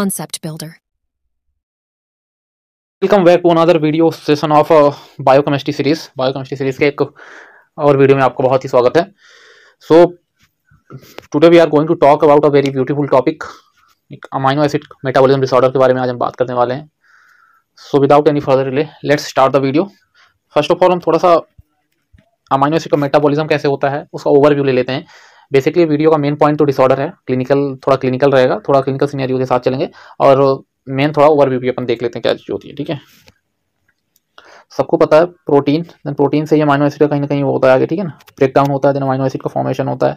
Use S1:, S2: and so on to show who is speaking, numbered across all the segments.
S1: Concept Builder.
S2: Welcome back to another video session of biochemistry series. Biochemistry series के एक और video में आपका बहुत ही स्वागत है। So today we are going to talk about a very beautiful topic, amino acid metabolism disorder के बारे में आज हम बात करने वाले हैं। So without any further delay let's start the video. First of all हम थोड़ा सा अमाइनो एसिड का मेटाबॉलिज्म कैसे होता है उसका ओवरव्यू ले लेते हैं। बेसिकली वीडियो का मेन पॉइंट तो डिसऑर्डर है, थोड़ा क्लिनिकल रहेगा, थोड़ा क्लिनिकल सिनेरियो के साथ चलेंगे और मेन थोड़ा ओवरव्यू भी अपन देख लेते हैं क्या चीज होती है। ठीक है, सबको पता है प्रोटीन से ही अमाइनो एसिड का कहीं ना कहीं होता है आगे। ठीक है ना, ब्रेक डाउन होता है, देन अमाइनो एसिड का फॉर्मेशन होता है।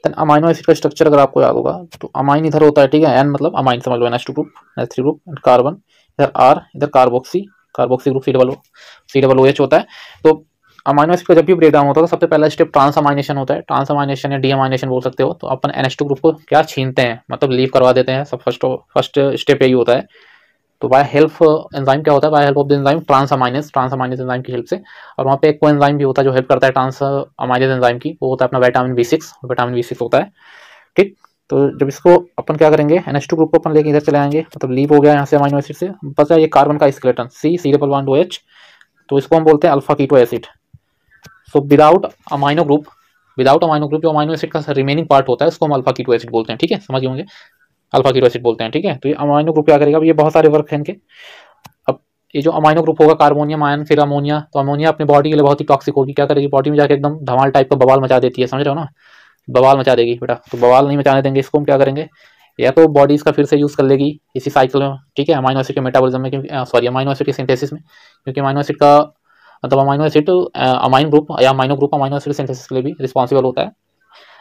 S2: देन अमाइनो एसिड का स्ट्रक्चर अगर आपको याद होगा तो अमाइन इधर होता है, ठीक है, एन मतलब अमाइन समझ लो, NH2 group, NH3 group, carbon, इधर R, इधर कार्बोक्सी ग्रुप, COOH होता है। तो अमाइनो एसिड का जब भी ब्रेक डाउन होता है तो सबसे पहला स्टेप ट्रांसअमाइनेशन होता है। ट्रांसअमाइनेशन या डीअमाइनेशन बोल सकते हो। तो अपन NH2 ग्रुप को क्या छीनते हैं, मतलब लीव करवा देते हैं। सब फर्स्ट स्टेप यही होता है। तो बाय हेल्प एंजाइम क्या होता है, by help of the enzyme transaminase enzyme की हेल्प से। और वहाँ पे एक को एंजाइम भी होता है जो हेल्प करता है ट्रांसअमाइनेज एंजाइम की, वो होता है अपना विटामिन B6 होता है। ठीक, तो जब इसको अपन क्या करेंगे, NH2 ग्रुप को अपन लेके इधर चले आएंगे, मतलब लीव हो गया यहाँ से अमाइनो एसिड से, बचा ये कार्बन का स्केलेटन C≡OH, तो इसको हम बोलते हैं alpha keto acid. So without amino group जो अमाइनो एसिड का रिमेनिंग पार्ट होता है उसको हम अल्फा कीटो एसिड बोलते हैं। ठीक है, समझ होंगे, अल्फा कीटो एसिड बोलते हैं। ठीक है, तो ये अमाइनो ग्रुप क्या करेगा, ये बहुत सारे वर्क है इनके। अब ये जो अमाइनो ग्रुप होगा, कार्बोनियम आयन, फिर अमोनिया, तो अमोनिया अपने बॉडी के लिए बहुत ही टॉक्सिक होगी। क्या करेगी, बॉडी में जाके एकदम धमाल टाइप का बवाल मचा देती है, समझ रहे हो ना, बवाल मचा देगी बेटा। तो बवाल नहीं मचाने देंगे इसको, हम क्या करेंगे, या तो बॉडी इसका फिर से यूज कर लेगी इसी साइकिल में। ठीक है, अमाइनो एसिड के मेटाबॉलिज्म में, अमाइनो एसिड के सिंथेसिस में, क्योंकि अमाइनो एसिड का मतलब अमाइनो एसिड अमाइन ग्रुप या amino group amino acid synthesis के लिए भी रिस्पॉन्सिबल होता है।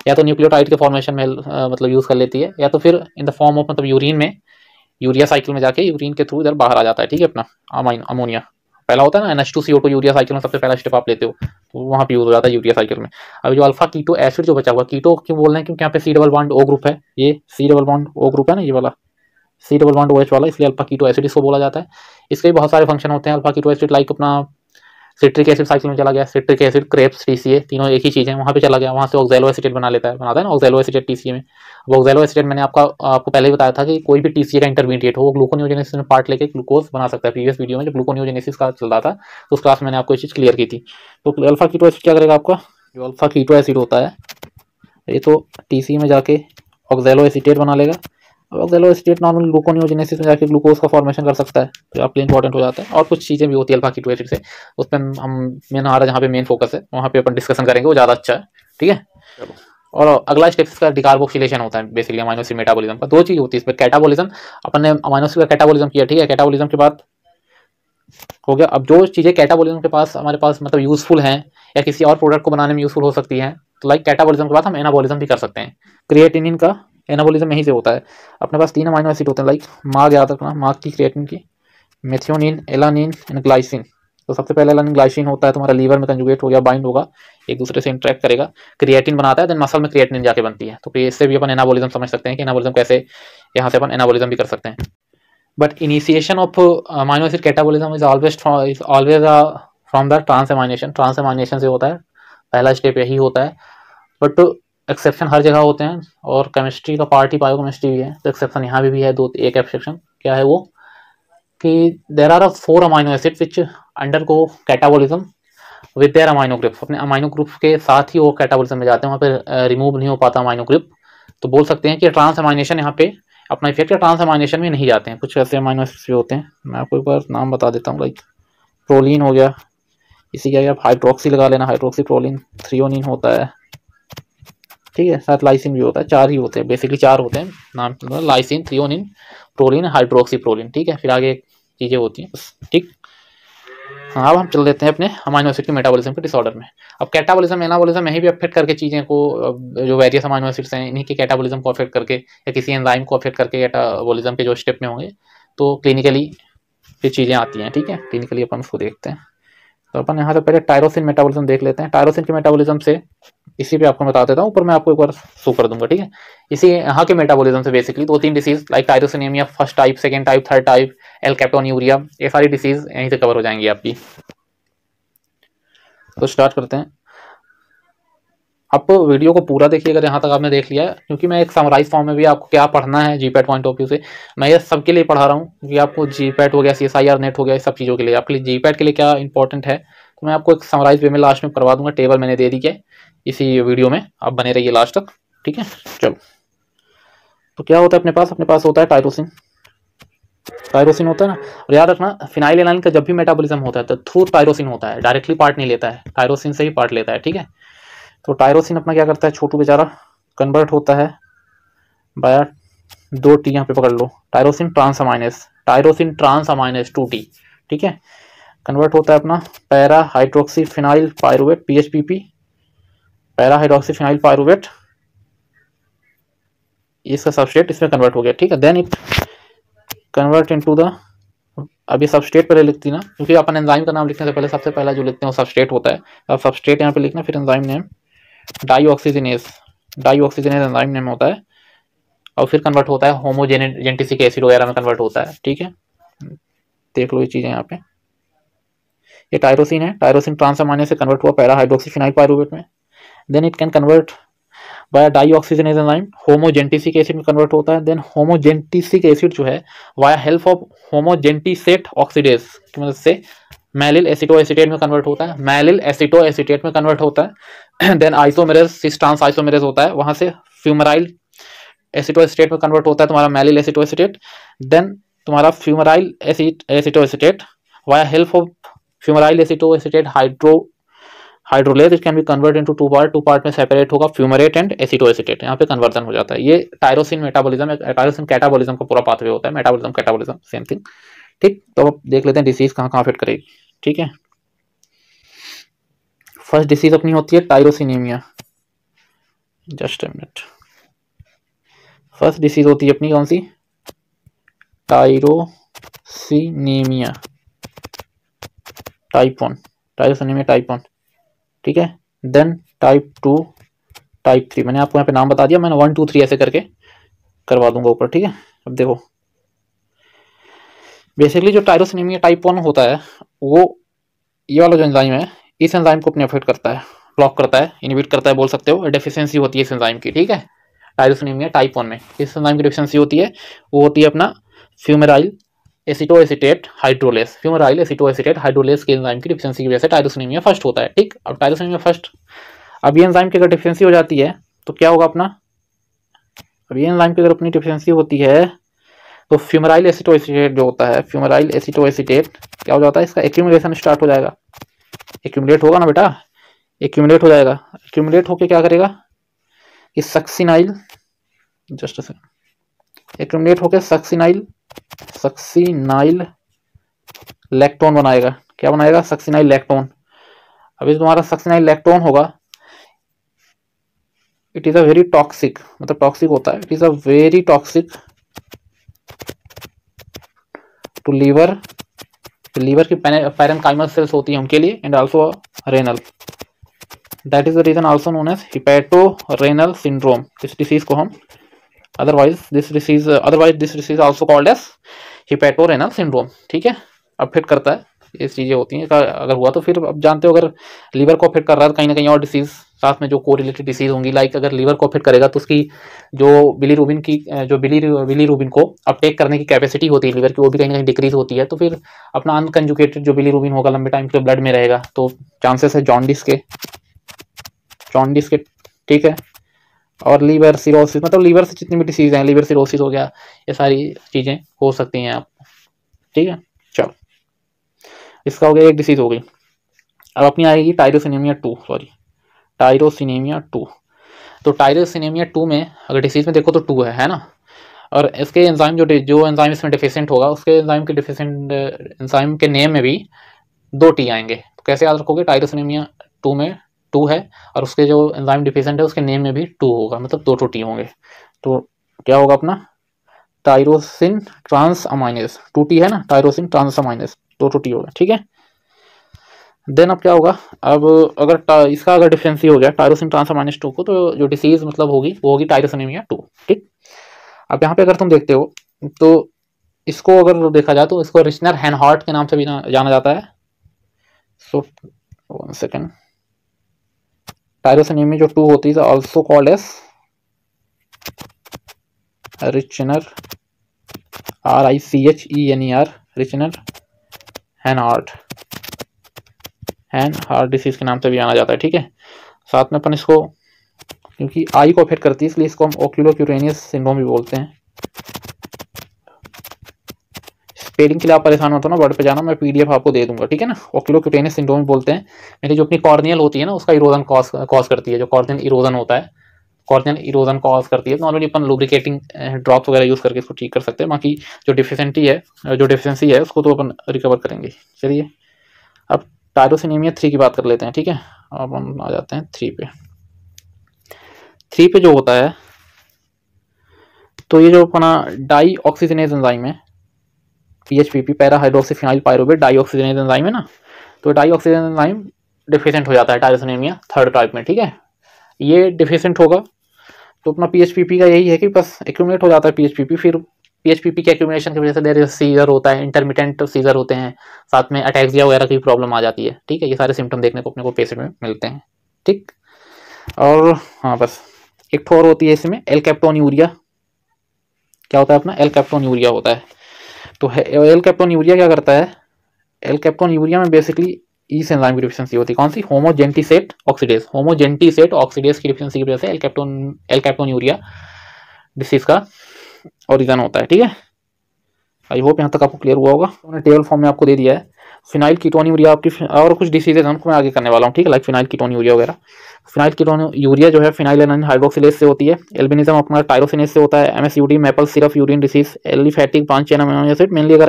S2: या तो न्यूक्लियोटाइड के फॉर्मेशन में मतलब यूज कर लेती है, या तो फिर इन द फॉर्म ऑफ मतलब यूरिन में, यूरिया साइकिल में जाके यूरिन के थ्रू इधर बाहर आ जाता है। ठीक है, अपना अमोनिया पहला होता है ना, NH2CO2 यूरिया साइकिल में सबसे पहला स्टेप आप लेते हो, तो वहाँ पे यूज हो जाता है यूरिया साइकिल में। अब जो अल्फा कीटो एसिड जो बचा हुआ, कीटो क्यों बोल रहे हैं, क्योंकि यहाँ पे C≡O ग्रुप है, ये C≡O ग्रुप है ना, ये वाला C≡OH वाला, इसलिए अल्फा कीटो एसिड इसको बोला जाता है। इसके भी बहुत सारे फंक्शन होते हैं अल्फा कीटो एसिड, लाइक अपना सिट्रिक एसिड साइकिल में चला गया, सिट्रिक एसिड, क्रेप्स, TCA तीनों एक ही चीज़ है, वहाँ पे चला गया, वहाँ से ऑक्सैलो एसिटेट बनाता है ना ऑक्सैलो एसिटेट TCA में। अब ऑक्सैलो एसिटेट मैंने आपको पहले ही बताया था कि कोई भी TCA का इंटरमीडिएट हो वो ग्लूकोनियोजेनेसिस में पार्ट लेके ग्लूकोज बना सकता है। प्रीवियस वीडियो में जब ग्लूकोनियोजेनेसिस का चल रहा था तो उस क्लास में मैंने आपको ये चीज़ क्लियर की थी। तो अल्फा कीटो एसिड क्या करेगा आपका, जो अल्फा कीटो एसिड होता है ये तो TCA में जाके ऑक्सैलो एसिटेट बना लेगा। ऑक्सैलो एसिटेट नॉर्मल ग्लूकोनियोजेनेसिस में जाके ग्लूकोज का फॉर्मेशन कर सकता है, तो आपके लिए इंपॉर्टेंट हो जाता है। और कुछ चीज़ें भी होती है अल्फा कीटो एसिड से, उस पर हम हमारा जहाँ पे मेन फोकस है वहाँ पे अपन डिस्कशन करेंगे, वो ज़्यादा अच्छा है। ठीक है, चलो। और अगला स्टेप इसका डिकार्बोक्सिलेशन होता है, बेसिकली अमाइनो एसिड मेटाबॉलिज्म का। दो चीज़ होती है इसमें, कैटाबॉलिज्म, अपन ने अमाइनो एसिड का कैटाबॉलिज्म किया। ठीक है, कैटाबॉलिज्म के बाद हो गया। अब जो चीज़ें कैटाबॉलिज्म के पास हमारे पास मतलब यूजफुल हैं या किसी और प्रोडक्ट को बनाने में यूजफुल हो सकती हैं, तो लाइक कैटाबॉलिज्म के बाद हम एनाबॉलिज्म भी कर सकते हैं। क्रिएटिनिन का एनाबॉलिज्म यहीं से होता है। अपने पास 3 अमाइनो एसिड होते हैं, लाइक मार्ग याद रखना, मार्ग की, क्रिएटिन की, मेथियोनिन, एलानिन एंड ग्लाइसिन। तो सबसे पहले एलानिन ग्लाइसिन होता है, तुम्हारा लीवर में कंजुगेट हो गया, बाइंड होगा, एक दूसरे से इंटरेक्ट करेगा, क्रिएटिन बनाता है, देन मसल में क्रिएटिनिन जाके बनती है। तो इससे भी अपन एनाबॉलिज्म समझ सकते हैं कि एनाबॉलिज्म कैसे, यहाँ से अपन एनाबॉलिज्म भी कर सकते हैं। But initiation of amino acid catabolism is always from the transamination से होता है, पहला स्टेप यही होता है। बट एक्सेप्शन हर जगह होते हैं, और केमिस्ट्री का पार्ट ही बायोकेमिस्ट्री भी है, तो एक्सेप्शन यहाँ भी है एक एक्सेप्शन। क्या है वो, कि there are 4 amino acid which undergo catabolism with their amino group. अपने अमाइनो ग्रुप के साथ ही वो कैटाबॉलिज्म में जाते हैं, वहाँ पे रिमूव नहीं हो पाता अमाइनो ग्रुप। तो बोल सकते हैं कि ट्रांसअमाइनेशन यहाँ पे अपना इफेक्ट है, ट्रांसअमाइनेशन में नहीं जाते हैं। कुछ ऐसे अमाइनो एसिड्स भी होते हैं, मैं आपको एक बार नाम बता देता हूँ, लाइक प्रोलीन हो गया, इसी का आप हाइड्रोक्सी लगा लेना, हाइड्रोक्सी प्रोलीन, थ्रियोनिन होता है, ठीक है, साथ लाइसिन भी होता है। 4 ही होते हैं, बेसिकली 4 होते हैं नाम, lysine, threonine, proline, hydroxy proline. ठीक है, फिर आगे चीज़ें होती हैं बस। ठीक, हाँ, अब हम चल देते हैं अपने अमाइनो एसिड के मेटाबॉलिज्म के डिसऑर्डर में। अब कैटाबॉलिज्म एनाबॉलिज्म यहीं भी अफेक्ट करके चीज़ें को, जो वेरियस अमाइनो एसिड्स हैं इन्हीं के कैटाबॉलिज्म को अफेक्ट करके, या किसी एंजाइम को अफेक्ट करके कैटाबॉलिज्म के जो स्टेप में होंगे, तो क्लिनिकली फिर चीज़ें आती हैं। ठीक है, क्लिनिकली अपन उसको देखते हैं। तो अपन यहाँ से पहले टायरोसिन मेटाबॉलिज्म देख लेते हैं। टायरोसिन के मेटाबॉलिज्म से इसी पे आपको बता देता हूँ, ऊपर मैं आपको एक बार शो कर दूंगा। ठीक है, इसी यहाँ के मेटाबॉलिज्म से basically 2-3 disease like tyrosinemia first type, second type, third type, alkaptonuria, ये सारी डिसीज यहीं से कवर हो जाएंगी आपकी। तो स्टार्ट करते हैं। आप वीडियो को पूरा देखिए अगर यहाँ तक आपने देख लिया है, क्योंकि मैं एक समराइज फॉर्म में भी आपको क्या पढ़ना है जीपैट पॉइंट ऑफ व्यू से मैं ये सबके लिए पढ़ा रहा हूँ, क्योंकि आपको जीपैट हो गया, CSIR नेट हो गया, इस सब चीज़ों के लिए आपके लिए जीपैट के लिए क्या इंपॉर्टेंट है, तो मैं आपको एक समराइज वे में लास्ट में करवा दूंगा। टेबल मैंने दे दी है इसी वीडियो में, आप बने रहिए लास्ट तक, ठीक है। चलो, तो क्या होता है अपने पास होता है टायरोसिन। टायरोसिन होता है ना, और याद रखना फिनाइल एलाइन का जब भी मेटाबॉलिज्म होता है तो थ्रू टायरोसिन होता है, डायरेक्टली पार्ट नहीं लेता है, टायरोसिन से ही पार्ट लेता है, ठीक है। तो टायरोसिन अपना क्या करता है, छोटू बेचारा कन्वर्ट होता है बाया 2T, यहाँ पे पकड़ लो, टायरोसिन ट्रांस अमाइनेस 2T, ठीक है। कन्वर्ट होता है अपना para hydroxy phenyl pyruvate, PHPP, para hydroxy phenyl pyruvate, इसका सबस्ट्रेट इसमें कन्वर्ट हो गया, ठीक है। Then it convert into the, अब ये सबस्ट्रेट पहले लिखती ना, क्योंकि अपन एंजाइम का नाम लिखने से पहले सबसे पहला जो लिखते हैं वो सबस्ट्रेट होता है। अब सबस्ट्रेट यहाँ पे लिखना, फिर एंजाइम नेम डाईऑक्सीजनेस एंजाइम नेम होता है, और फिर कन्वर्ट होता है होमोजेनेटिक एसिड वगैरह में कन्वर्ट होता है, ठीक है। देख लो ये चीजें यहाँ पे, ये टायरोसिन है, टायरोसिन ट्रांस अमाइनेस से कन्वर्ट हुआ पैरा हाइड्रोक्सी फिनाइल पायरुवेट में। Then it can convert via dioxygenase enzyme homogentisic acid में कन्वर्ट होता है। देन होमोजेंटिसिक एसिड जो है via help of homogentisate oxidase की मदद से मैलिल एसिटोएसिटेट में कन्वर्ट होता है, मैलिल एसिटोएसिटेट में कन्वर्ट होता है। Then isomerase cis trans isomerase होता है, वहां से फ्यूमराइल एसिटोएसिटेट में कन्वर्ट होता है तुम्हारा मैलिल एसिटोएसिटेट। देन तुम्हारा fumaryl acetoacetate via help of fumaryl acetoacetate hydrolase it can be convert into two part में सेपरेट होगा, फ्यूमरेट एंड एसिटोएसिटेट, यहाँ पे कन्वर्जन हो जाता है। ये टायरोसिन मेटाबॉलिज्म, टायरोसिन कैटाबॉलिज्म का पूरा पाथवे होता है, मेटाबॉलिज्म कैटाबॉलिज्म सेम थिंग, ठीक। तो अब देख लेते हैं डिसीज कहाँ कहाँ फिट करेगी, ठीक है। फर्स्ट डिसीज अपनी होती है tyrosinaemia, just a minute. First disease होती है अपनी कौन सी, टायरोसिनेमिया टाइप 1, टायरोसिनेमिया टाइप 1, ठीक है। देन टाइप 2, टाइप 3, मैंने आपको यहाँ पे नाम बता दिया, मैंने 1 2 3 ऐसे करके करवा दूंगा ऊपर, ठीक है। अब देखो बेसिकली जो टायरोसिनेमिया टाइप 1 होता है वो ये वाला जो एंजाइम है, इस एंजाइम को अपने अफेक्ट करता है, ब्लॉक करता है, इनहिबिट करता है बोल सकते हो, डेफिशिएंसी होती है इस एंजाइम की, ठीक है। टायरोसिनेमिया टाइप 1 में इस एंजाइम की डेफिशिएंसी होती है, वो होती है अपना फ्यूमेराइल एसिटोएसिटेट हाइड्रोलेस, फ्यूमेराइल एसिटोएसिटेट हाइड्रोलेस के एंजाइम की डेफिशिएंसी की वजह से टायरोसिनेमिया फर्स्ट होता है, ठीक। अब टायरोसिनेमिया फर्स्ट, अब ये एंजाइम की अगर डेफिशिएंसी हो जाती है तो क्या होगा अपना, अब ये एंजाइम की अगर अपनी डेफिशिएंसी होती है तो फ्यूमेराइल एसिटोएसिटेट जो होता है, फ्यूमेराइल एसिटोएसिटेट क्या हो जाता है, इसका एक्यूमुलेशन स्टार्ट हो जाएगा, एक्यूमुलेट होगा ना बेटा, एक्यूमुलेट हो जाएगा, एक्यूमुलेट होके क्या करेगा, कि सक्सिनाइल, जस्ट एक्यूमुलेट होके सक्सिनाइल लैक्टोन बनाएगा, क्या बनाएगा, सक्सिनाइल लैक्टोन। अभी तुम्हारा सक्सिनाइल लैक्टोन होगा, it is a very toxic, मतलब टॉक्सिक होता है, it is a very toxic to liver, liver की पैरेनकाइमल सेल्स होती है उनके लिए, and also renal, that is the reason also known as hepato renal syndrome, इस डिसीज को हम otherwise this disease also called as hepatorenal syndrome, ठीक है। अब फिट करता है, ये चीजें होती हैं, अगर हुआ तो फिर अब जानते हो अगर लीवर को फिट कर रहा है तो कहीं ना कहीं और डिसीज साथ में जो कोरिलेटेड डिसीज होंगी, लाइक अगर लीवर को फिट करेगा तो उसकी जो बिलीरुबिन को अपटेक करने की कैपेसिटी होती है लीवर की, वो भी कहीं ना कहीं डिक्रीज होती है, तो फिर अपना अनकंजुगेटेड जो बिलीरुबिन होगा लंबे टाइम के ब्लड में रहेगा, तो चांसेस है जॉन्डिस के, ठीक है। और लीवर सिरोसिस, मतलब लीवर से जितनी भी डिसीज हैं, लीवर सिरोसिस हो गया, ये सारी चीजें हो सकती हैं आप, ठीक है। चलो, इसका हो गया, एक डिसीज हो गई। अब अपनी आएगी टायरोसिनेमिया 2, टायरोसिनेमिया 2। तो टायरोसिनेमिया 2 में अगर डिसीज में देखो तो 2 है ना, और इसके एंजाइम जो एंजाइम इसमें डिफिशिएंट होगा, उसके एंजाइम के डिफिशिएंट एंजाइम के नेम में भी 2T आएंगे। तो कैसे याद रखोगे, टायरोसिनेमिया 2 में 2 है, और उसके जो एंजाइम डिफिशिएंट है उसके नेम में भी 2 होगा, मतलब 2 T होंगे। तो क्या होगा अपना, टायरोसिन ट्रांस अमाइनेज, 2T है ना, टायरोसिन ट्रांस अमाइनेज 2 T होगा, ठीक है। देन अब क्या होगा, अब अगर इसका अगर डिफिशिएंसी हो गया टायरोसिन ट्रांस अमाइनेज 2 को, तो जो डिसीज मतलब होगी वो होगी टायरोसिनेमिया 2, ठीक। अब यहाँ पे अगर तुम देखते हो तो इसको अगर देखा जाए तो इसको रिचनर हैनहार्ट के नाम से भी जाना जाता है। सो 1 सेकेंड, टायरोसिनेमिया जो 2 होती है also called as Richner, RICHENER, Richner Hanhart disease के नाम से भी जाना जाता है। ठीक है, साथ में अपन इसको, क्योंकि आई को अफेक्ट करती है इसलिए इसको हम ओक्यूलोक्यूटेनियस सिंड्रोम भी बोलते हैं। स्पेलिंग के लिए आप परेशान होते हो ना, वर्ड पे जाना, मैं PDF आपको दे दूंगा, ठीक है ना। ओक्यूलोक्यूटेनियस सिंड्रोम बोलते हैं। मेरी जो अपनी कॉर्नियल होती है ना, उसका इरोजन कॉज करती है, जो कॉर्नियल इरोजन होता है, कॉर्नियल इरोजन कॉज करती है। नॉर्मली अपन लुब्रिकेटिंग ड्रॉप्स वगैरह यूज करके इसको ठीक कर सकते हैं। बाकी जो डिफिशिएंसी है उसको तो अपन रिकवर करेंगे। चलिए अब टायरोसिनेमिया 3 की बात कर लेते हैं। ठीक है, अब हम आ जाते हैं 3 पे। 3 पे जो होता है, तो ये जो अपना डाई ऑक्सीजनेज एंजाइम है, PHPP, para hydroxyphenyl pyruvate dioxygenase enzyme है ना, तो डाई ऑक्सीजनेज एंजाइम डिफिशिएंट हो जाता है टायरोसिनेमिया 3rd टाइप में। ठीक है, ये डिफिशिएंट होगा तो अपना PHPP का यही है कि बस एक्यूमुलेट हो जाता है PHPP। फिर PHPP के एक्यूमुलेशन की वजह से देयर सीजर होता है, इंटरमिटेंट सीजर होते हैं, साथ में अटैक्सिया वगैरह की प्रॉब्लम आ जाती है। ठीक है, ये सारे सिम्टम देखने को अपने को पेशेंट में मिलते हैं। ठीक, और हाँ बस एक तो और होती है इसमें एल-कैप्टोन्यूरिया। क्या होता है अपना? एल-कैप्टोन्यूरिया होता है। तो एल-कैप्टोन्यूरिया क्या करता है? एल-कैप्टोन्यूरिया में बेसिकली इस एंजाइम की डिफिशिएंसी होती है। कौन सी? होमोजेंटिसेट ऑक्सीडेज। होमोजेंटिसेट ऑक्सीडेज की डिफिशिएंसी की वजह से एल-कैप्टोन्यूरिया डिसीज का ओरिजिन होता है। ठीक है, आई होप यहाँ तक आपको क्लियर हुआ होगा। मैंने टेबल फॉर्म में आपको दे दिया है। फिनाइल कीटोन्यूरिया आपकी और कुछ डिसीजेज हमको मैं आगे करने वाला हूँ। ठीक है, लाइक फिनाइल कीटोन्यूरिया वगैरह। फिनाइल कीटोन्यूरिया जो है फिनाइल एलानिन हाइड्रोक्सिलेज से होती है। एल्बिनिज्म अपना टायरोसिनेज से होता है। MSUD maple syrup urine disease. Aliphatic branch chain amino acid, mainly अगर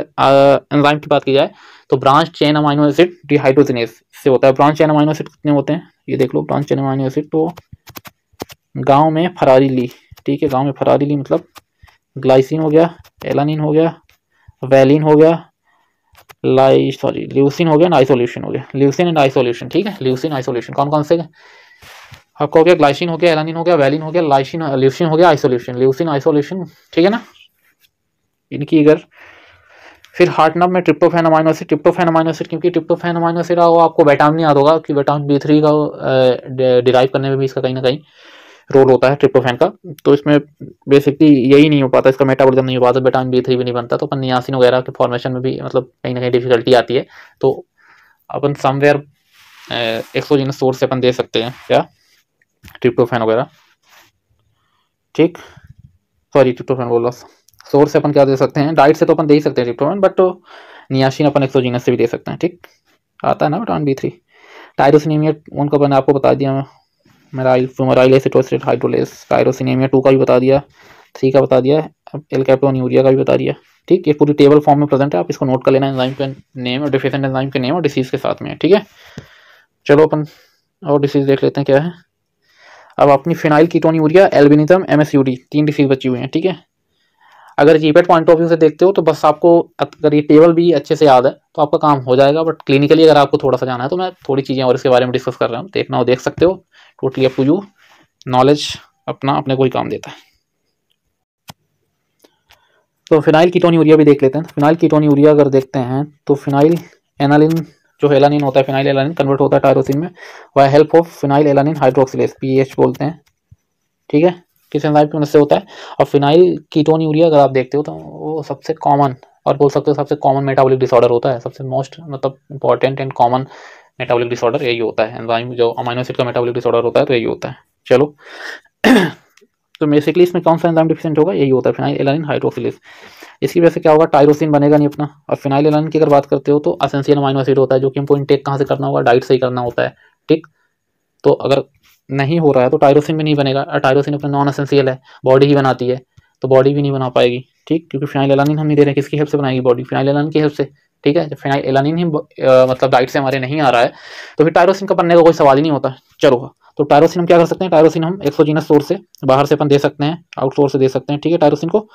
S2: एंजाइम की बात की जाए तो branch chain amino acid dehydrogenase से होता है। ब्रांच चेन अमीनो एसिड कितने होते हैं ये देख लो। ब्रांच चेन अमीनो एसिड तो गाँव में फरारी ली, ठीक है, गाँव में फरारी ली मतलब ग्लाइसिन हो गया, एलानिन हो गया, वैलिन हो गया, ल्यूसिन हो गया, आइसोल्यूशन हो गया। ल्यूसिन एंड आइसोल्यूशन, ठीक है, ल्यूसिन आइसोल्यूशन कौन कौन से आपको हो गया? ग्लाइसिन हो गया, एलानिन हो गया, वैलिन हो गया, ल्यूसिन हो गया, आइसोल्यूशन। ल्यूसिन आइसोल्यूशन, ठीक है ना, इनकी अगर फिर हार्टनब में tryptophan amino acid. Tryptophan amino acid, क्योंकि ट्रिप्टोफैन अमाइनो एसिड आपको विटामिन याद होगा कि विटामिन B3 का डिराइव करने में भी इसका कहीं ना कहीं रोल होता है ट्रिप्टोफैन का। तो इसमें बेसिकली यही नहीं हो पाता, इसका मेटाबॉलिज्म नहीं हो पाता, विटामिन B3 भी नहीं बनता, तो अपन नियासिन वगैरह के फॉर्मेशन में भी मतलब कहीं ना कहीं डिफिकल्टी आती है। तो अपन समवेयर एक्सोजीनस सोर्स से अपन दे सकते हैं क्या? ट्रिप्टोफैन वगैरह, ठीक, सॉरी ट्रिप्टोफैन बोल रहा, सोर्स से अपन क्या दे सकते हैं? डाइट से तो अपन दे ही सकते हैं ट्रिप्टोफैन, बट तो नियासिन अपन एक्सोजीनस से भी दे सकते हैं। ठीक, आता है ना विटामिन B3। टायरोसिनेमिया उनका मैंने आपको बता दिया, मेराइल एसिटोएस्टेट हाइड्रोलेज। टायरोसिनेमिया 2 का भी बता दिया, 3 का बता दिया, अब एल-कैप्टोन्यूरिया का भी बता दिया। ठीक, ये पूरी टेबल फॉर्म में प्रेजेंट है, आप इसको नोट कर लेना, एंजाइम के नेम और डिफिशिएंट एंजाइम के नेम और डिसीज के साथ में है। ठीक है, चलो अपन और डिसीज देख लेते हैं क्या है। अब अपनी phenyl ketonuria, albinism, MSUD 3 disease बची हुई हैं। ठीक है, अगर जीपेट पॉइंट ऑफ व्यू से देखते हो तो बस आपको अगर ये टेबल भी अच्छे से याद है तो आपका काम हो जाएगा, बट क्लिनिकली अगर आपको थोड़ा सा जाना है तो मैं थोड़ी चीज़ें और इसके बारे में डिस्कस कर रहा हूँ, देखना हो देख सकते हो। Totally up to you, knowledge अपने को ही काम देता है। तो फिनाइल कीटोन्यूरिया भी देख लेते हैं। फिनाइल कीटोन्यूरिया अगर देखते हैं तो फिनाइल एनालिन जो एलानिन होता है, फिनाइल एलानिन कन्वर्ट होता है टायरोसिन में by help of phenyl alanine hydroxylase, PAH बोलते हैं। ठीक है, किस एंजाइम की मदद से होता है? और फिनाइल कीटोन्यूरिया अगर आप देखते हो तो वो सबसे कॉमन और बोल सकते हो सबसे कॉमन मेटाबॉलिक डिसऑर्डर होता है, सबसे मोस्ट मतलब important and common metabolic disorder यही होता है। एंजाइम जो अमीनो एसिड का मेटाबॉलिक डिसऑर्डर होता है तो यही होता है। चलो तो बेसिकली इसमें कौन सा एंजाइम डिफिशिएंट होगा? यही होता है फिनाइल एलानिन हाइड्रोक्सिलेज। इसकी वजह से क्या होगा? टायरोसिन बनेगा नहीं अपना। और फिनाइल एलानिन की अगर बात करते हो तो एसेंशियल अमीनो एसिड होता है, जो कि हमको इनटेक कहाँ से करना होगा? डाइट से ही करना होता है। ठीक, तो अगर नहीं हो रहा है तो टायरोसिन भी नहीं बनेगा, और टायरोसिन अपना नॉन एसेंशियल है, बॉडी ही बनाती है, तो बॉडी भी नहीं बना पाएगी। ठीक, क्योंकि फिनाइल एलानिन हम नहीं दे रहे हैं, किसकी हेल्प से बनाएगी बॉडी? फिनाइल एलानिन की हेल्प से। ठीक है, जब फिनाइल एलानिन ही मतलब डाइट से हमारे नहीं आ रहा है तो फिर टायरोसिन का बनने का कोई सवाल ही नहीं होता। चलो, तो टायरोसिन हम क्या कर सकते हैं? टायरोसिन हम एक्सोजीनस सोर्स से बाहर से अपन दे सकते हैं, आउट सोर्स से दे सकते हैं। ठीक है, टायरोसिन को।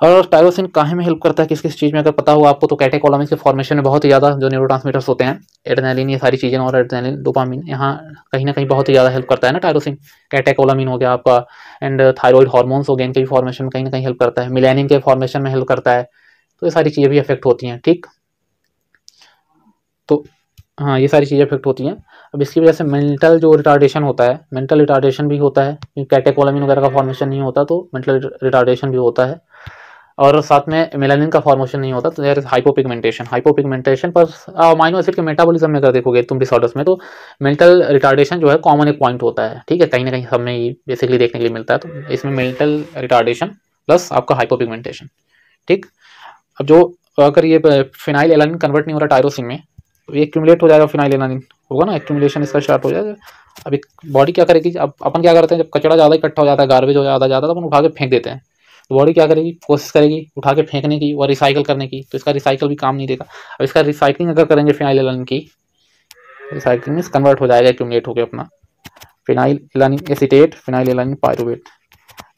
S2: और टायरोसिन काहे में हेल्प करता है, किस किस चीज़ में? अगर पता हो आपको तो कैटेकोलामिन्स के फॉर्मेशन में बहुत ही ज़्यादा जो न्यूरोट्रांसमीटर्स होते हैं, एड्रेनालिन, ये सारी चीज़ें, और एड्रेनालिन, डोपामिन, यहाँ कहीं ना कहीं बहुत ही ज़्यादा हेल्प करता है ना टायरोसिन। कैटेकोलामिन हो गया आपका, एंड थायराइड हार्मोन्स हो गए, इनके भी फॉर्मेशन में कहीं ना कहीं हेल्प करता है। मिलेनिन के फॉर्मेशन में हेल्प करता है। तो ये सारी चीज़ें भी अफेक्ट होती हैं। ठीक, तो हाँ, ये सारी चीज़ें अफेक्ट होती हैं। अब इसकी वजह से मेंटल जो रिटार्डेशन होता है, मेंटल रिटार्डेशन भी होता है, कैटेकोलामिन वगैरह का फॉर्मेशन नहीं होता तो मेंटल रिटार्डेशन भी होता है, और साथ में मेलानिन का फॉर्मेशन नहीं होता तो देयर इज हाइपोपिगमेंटेशन। हाइपोपिगमेंटेशन पर अमाइनो एसिड के मेटाबॉलिज्म में अगर देखोगे तुम डिसऑर्डर्स में, तो मेंटल रिटार्डेशन जो है कॉमन एक पॉइंट होता है, ठीक है, कहीं ना कहीं सब में ये बेसिकली देखने के लिए मिलता है। तो इसमें मेंटल रिटार्डेशन प्लस आपका हाइपोपिगमेंटेशन, ठीक। अब जो अगर ये फिनाइल एलानिन कन्वर्ट नहीं हो रहा टायरोसिन में, तो ये एक्यूमुलेट हो जाएगा, फिनाइल एलानिन होगा ना, एक्यूमुलेशन इसका स्टार्ट हो जाएगा। अब बॉडी क्या करेगी, अब अपन क्या करते हैं, जब कचरा ज़्यादा इकट्ठा हो जाता है, गार्बेज हो ज़्यादा तो अपन उठा के फेंक देते हैं। तो बॉडी क्या करेगी, कोशिश करेगी उठा के फेंकने की और रिसाइकल करने की, तो इसका रिसाइकल भी काम नहीं देगा। अब इसका रिसाइकलिंग अगर करेंगे फिनाइल एलानिन की, रिसाइकलिंग में कन्वर्ट हो जाएगा एक्यूमुलेट होकर अपना phenyl alanine acetate, phenyl alanine pyruvate.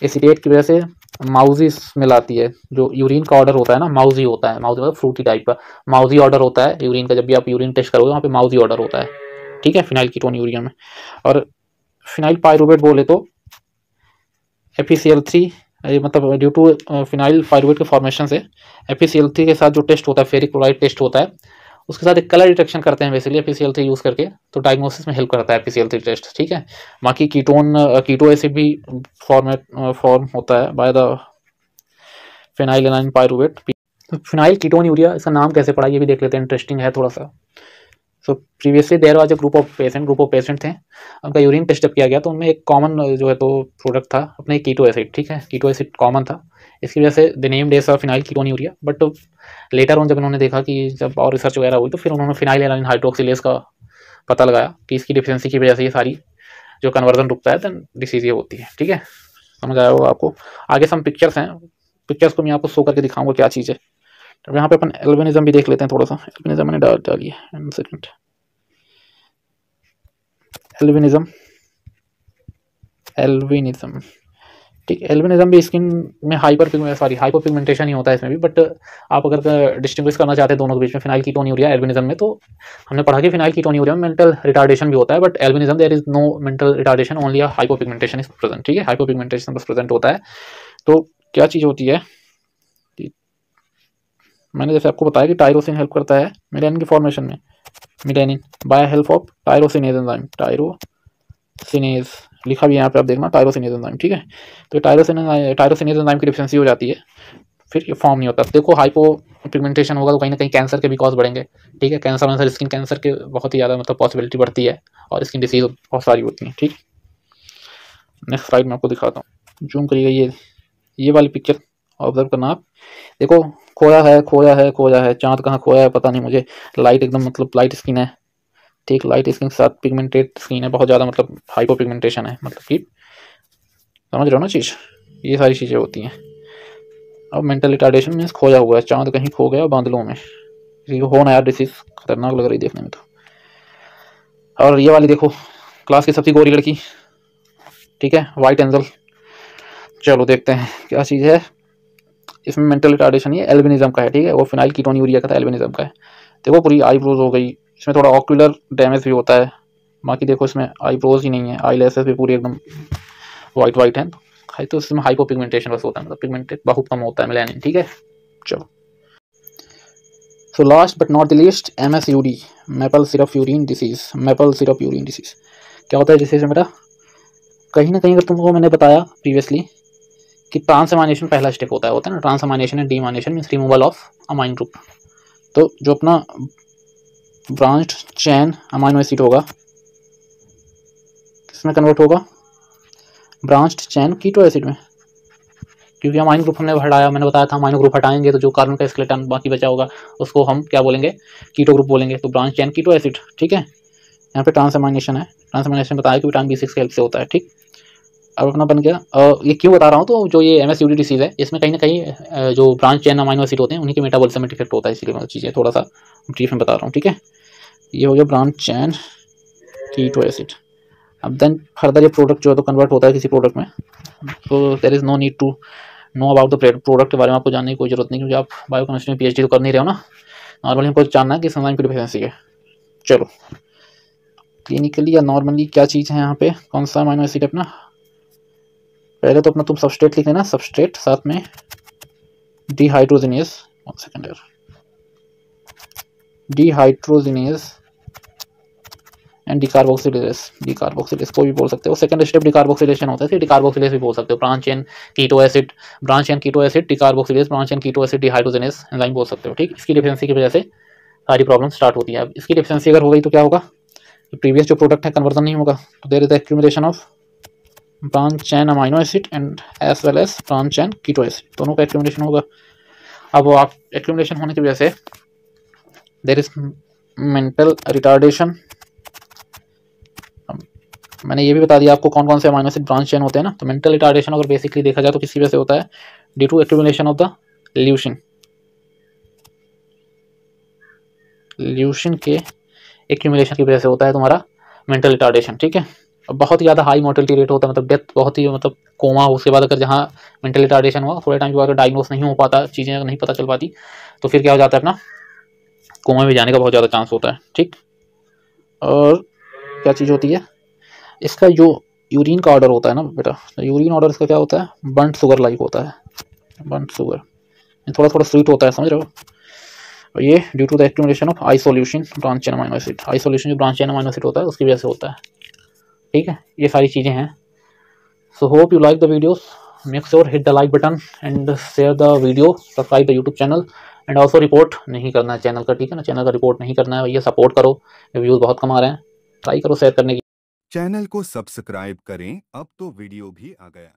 S2: Acetate की वजह से माउजी स्मेल आती है, जो यूरिन का ऑर्डर होता है ना, माउजी होता है, माउजी मतलब फ्रूटी टाइप का माउजी ऑर्डर होता है यूरिन का, जब भी आप यूरिन टेस्ट करोगे वहाँ पे माउजी ऑर्डर होता है, ठीक है, फिनाइल कीटोन यूरिया में। और फिनाइल पायरुवेट बोले तो FeCl3, मतलब ड्यू टू फिनाइल पायरुवेट के फॉर्मेशन से FeCl3 के साथ जो टेस्ट होता है, फेरिक क्लोराइड टेस्ट होता है, उसके साथ एक कलर डिटेक्शन करते हैं बेसिकली FeCl3 यूज़ करके, तो डायग्नोसिस में हेल्प करता है FeCl3 टेस्ट, ठीक है। बाकी कीटो एसिड भी फॉर्म होता है by the phenyl alanine pyruvate. Phenyl ketone urea, इसका नाम कैसे पड़ा ये भी देख लेते हैं, इंटरेस्टिंग है थोड़ा सा। So previously there was a group of patient थे, उनका यूरिन टेस्ट किया गया तो उनमें एक कॉमन जो है तो प्रोडक्ट था अपने कीटो एसिड, ठीक है, कीटो एसिड कॉमन था, इसकी वजह से the name days of phenyl ketone urea. But later on जब उन्होंने देखा कि जब और रिसर्च वगैरह हुई, तो फिर उन्होंने फिनाइल एलानिन हाइड्रोक्सिलेज का पता लगाया कि इसकी डिफिशिएंसी की वजह से ये सारी जो कन्वर्जन रुकता है देन डिसीज ये होती है, ठीक है, समझ आया होगा आपको। आगे सम पिक्चर्स हैं, पिक्चर्स को मैं आपको शो करके दिखाऊंगा क्या चीज़ है। तो यहाँ पे अपन एल्बिनिज्म भी देख लेते हैं थोड़ा सा, एल्बिनिज्म मैंने डाली है, सेकंड, एल्बिनिज्म, ठीक। एल्बिनिज्म भी स्किन में हाइपोपिगमेंटेशन ही होता है इसमें भी, बट आप अगर डिस्टिंग्विश करना चाहते हैं दोनों के बीच में फिनाइल कीटोन यूरिया एल्बिनिज्म में, तो हमने पढ़ा कि फिनाइल कीटोन यूरिया में मेंटल रिटार्डेशन भी होता है, but albinism there is no mental retardation, only hypopigmentation is present, ठीक है, हाइपोपिगमेंटेशन बस प्रेजेंट होता है। तो क्या चीज़ होती है, मैंने जैसे आपको बताया कि टायरोसिन हेल्प करता है मेलानिन की फॉर्मेशन में, melanin by help of tyrosinase enzyme, tyrosinase लिखा भी यहाँ पे आप देखना, टायरोसिनेज एंजाइम, ठीक है। तो टायरोसिनेज एंजाइम की डिफिशिएंसी हो जाती है, फिर ये फॉर्म नहीं होता। देखो हाइपो पिगमेंटेशन होगा तो कहीं ना कहीं कैंसर के भी कॉज बढ़ेंगे, ठीक है, कैंसर स्किन कैंसर के बहुत ही ज़्यादा मतलब पॉसिबिलिटी बढ़ती है, और स्किन डिसीज बहुत सारी होती हैं, ठीक। नेक्स्ट स्लाइड में आपको दिखाता हूँ, जूम करिएगा, ये वाली पिक्चर ऑब्जर्व करना आप, देखो खोया है, चांद कहाँ खोया है पता नहीं मुझे, लाइट एकदम मतलब लाइट स्किन है, ठीक, लाइट स्किन के साथ पिगमेंटेड स्किन है, बहुत ज़्यादा मतलब हाइपो पिगमेंटेशन है, मतलब कि समझ रहे हो ना चीज़, ये सारी चीज़ें होती हैं। अब मेंटल रिटार्डेशन मीन्स खोया हुआ है, चांद कहीं खो गया बादलों में, किसी को हो ना यार, डिसीज खतरनाक लग रही देखने में तो। और ये वाली देखो, क्लास की सबसे गोरी लड़की, ठीक है, वाइट एंजल, चलो देखते हैं क्या चीज़ है इसमें। मेंटल रिटार्डेशन ये एल्बिनिज्म का है, ठीक है, वो फिनाइल कीटोन यूरिया का था, एल्बिनिज्म का है। देखो पूरी आईब्रोज हो गई, इसमें थोड़ा ऑक्यूलर डैमेज भी होता है, बाकी देखो इसमें आईब्रोज ही नहीं है, आई लैसेस भी पूरी एकदम वाइट है, तो इसमें हाइपो पिगमेंटेशन बस होता है, मतलब पिगमेंटेड बहुत कम होता है मेलानिन, ठीक है। चलो, so last but not the least, MSUD, maple syrup urine disease, maple syrup urine disease क्या होता है डिसीज मेरा, कहीं ना कहीं अगर तुमको मैंने बताया प्रीवियसली कि ट्रांसअमाइनेशन पहला स्टेप होता है ना, transamination and deamination means removal of amine group. तो जो अपना ब्रांच्ड चेन अमाइनो एसिड होगा किसमें कन्वर्ट होगा, ब्रांच्ड चेन कीटो एसिड में, क्योंकि अमाइन ग्रुप हमने हटाया, मैंने बताया था अमाइनो ग्रुप हटाएंगे तो जो कार्बन का स्केलेटन बाकी बचा होगा उसको हम क्या बोलेंगे, कीटो ग्रुप बोलेंगे, तो ब्रांच चेन कीटो एसिड, ठीक है। यहाँ पे ट्रांसअमाइनेशन है, ट्रांसअमाइनेशन बताया कि विटामिन B6 की हेल्प से होता है, ठीक। अब अपना बन गया, ये क्यों बता रहा हूँ, तो जो ये MSUD डिसीज है इसमें कहीं ना कहीं जो ब्रांच चेन अमाइनो एसिड होते हैं उन्हीं के मेटाबॉलिज्म में डिफेक्ट होता है, इसलिए मैं चीज़ें थोड़ा सा ब्रीफ में बता रहा हूँ, ठीक है। ये हो गया ब्रांच चेन कीटो एसिड। अब देन फर्दर ये प्रोडक्ट जो है तो कन्वर्ट होता है किसी प्रोडक्ट में, तो there is no need to know about the product के बारे में आपको जानने की कोई जरूरत नहीं, क्योंकि आप बायोकेमिस्ट्री में PhD तो कर नहीं रहे हो ना, नॉर्मली हमको जानना है कि एंजाइम की डिफिशिएंसी है। चलो, क्लिनिकली या नॉर्मली क्या चीज़ है यहाँ पे, कौन सा अमाइनो एसिड अपना, पहले तो अपना तुम सबस्ट्रेट लिख लेना, सबस्ट्रेट साथ में डिहाइड्रोजिनेज, वन सेकेंड यार, डिहाइड्रोजिनेज एंड डिकार्बोक्सिलेज को भी बोल सकते हो। सेकंड स्टेप डिकार्बोक्सिलेशन होता है, इसे डिकार्बोक्सिलेज भी बोल सकते हो। Branch chain keto acid, branch chain keto acid decarboxylase, branch chain keto acid dehydrogenase enzyme बोल सकते हो। ठीक, इसकी डिफिशिएंसी की वजह से सारी प्रॉब्लम स्टार्ट होती है। अब इसकी डिफिशिएंसी अगर हो गई तो क्या होगा, तो प्रीवियस जो प्रोडक्ट है कन्वर्जन नहीं होगा, तो there is the accumulation of branch chain amino acid and as well as branch chain keto acid, दोनों का एक्यूमुलेशन होगा। अब आप एक्यूमुलेशन होने की वजह से देयर इज मेंटल रिटार्डेशन। मैंने ये भी बता दिया आपको कौन कौन से अमाइनो एसिड ब्रांच चेन होते हैं ना। तो मेंटल रिटार्डेशन अगर बेसिकली देखा जाए तो किसी वजह से होता है, due to accumulation of the leucine. Leucine के एक्यूमुलेशन की वजह से होता है तुम्हारा मेंटल रिटार्डेशन। ठीक है, अब बहुत ही ज़्यादा हाई मोर्टेलिटी रेट होता है, मतलब डेथ बहुत ही, मतलब कोमा उसके बाद अगर जहाँ मेंटल रिटार्डेशन हुआ थोड़े टाइम के बाद अगर डायग्नोस नहीं हो पाता, चीज़ें नहीं पता चल पाती, तो फिर क्या हो जाता है, अपना कोमा में जाने का बहुत ज़्यादा चांस होता है। ठीक, और क्या चीज़ होती है, इसका जो यूरिन का ऑर्डर होता है ना बेटा, तो यूरिन ऑर्डर इसका क्या होता है, बर्न्ट शुगर लाइक होता है। बर्न्ट शुगर थोड़ा थोड़ा स्वीट होता है, समझ रहे हो। और ये due to the accumulation of isoleucine branch chain amino acid. Isoleucine जो ब्रांच चेन अमाइनो एसिड होता है उसकी वजह से होता है। ठीक है, ये सारी चीज़ें हैं। So hope you like the videos, make sure hit the like button and share the video, subscribe the YouTube channel and also report नहीं करना है चैनल का। ठीक है ना, चैनल का रिपोर्ट नहीं करना है भैया, सपोर्ट करो, व्यूज़ बहुत कम आ रहे हैं, ट्राई करो शेयर करने की।
S1: चैनल को सब्सक्राइब करें, अब तो वीडियो भी आ गया।